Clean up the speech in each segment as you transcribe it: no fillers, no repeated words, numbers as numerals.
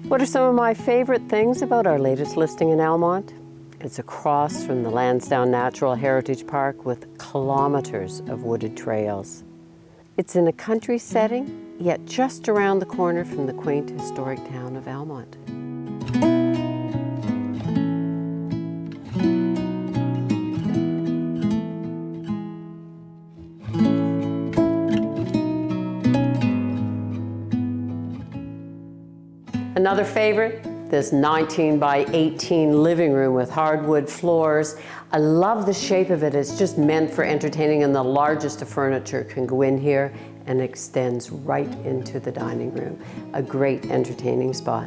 What are some of my favorite things about our latest listing in Almonte? It's across from the Lansdowne Natural Heritage Park with kilometers of wooded trails. It's in a country setting, yet just around the corner from the quaint historic town of Almonte. Another favorite, this 19 by 18 living room with hardwood floors. I love the shape of it. It's just meant for entertaining, and the largest of furniture can go in here and extends right into the dining room. A great entertaining spot.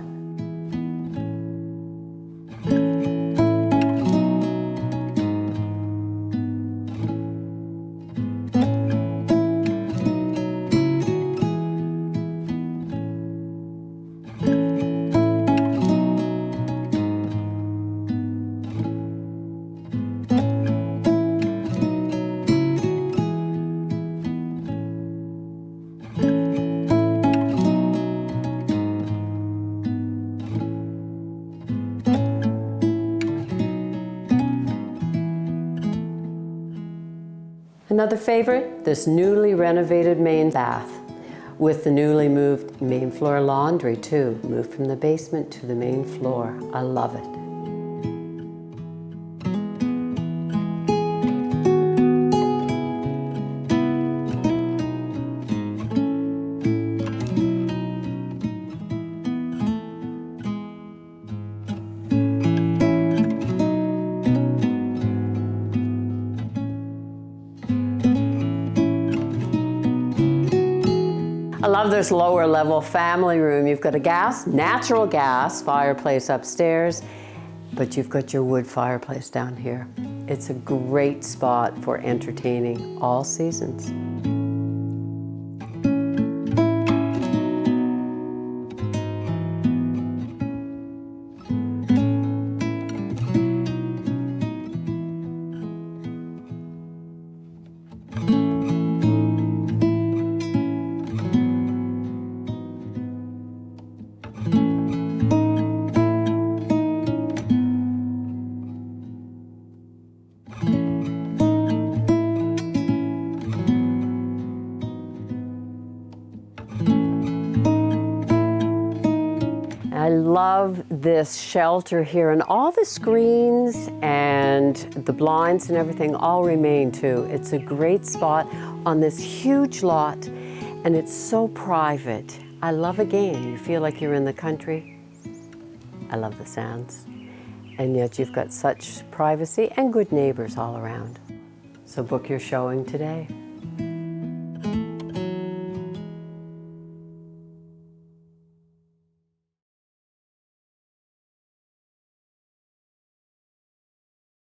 Another favorite, this newly renovated main bath with the newly moved main floor laundry too. Moved from the basement to the main floor. I love it. I love this lower level family room. You've got a natural gas fireplace upstairs, but you've got your wood fireplace down here. It's a great spot for entertaining all seasons. I love this shelter here, and all the screens and the blinds and everything all remain too. It's a great spot on this huge lot, and it's so private. I love, again, you feel like you're in the country. I love the sounds. And yet you've got such privacy and good neighbors all around. So book your showing today.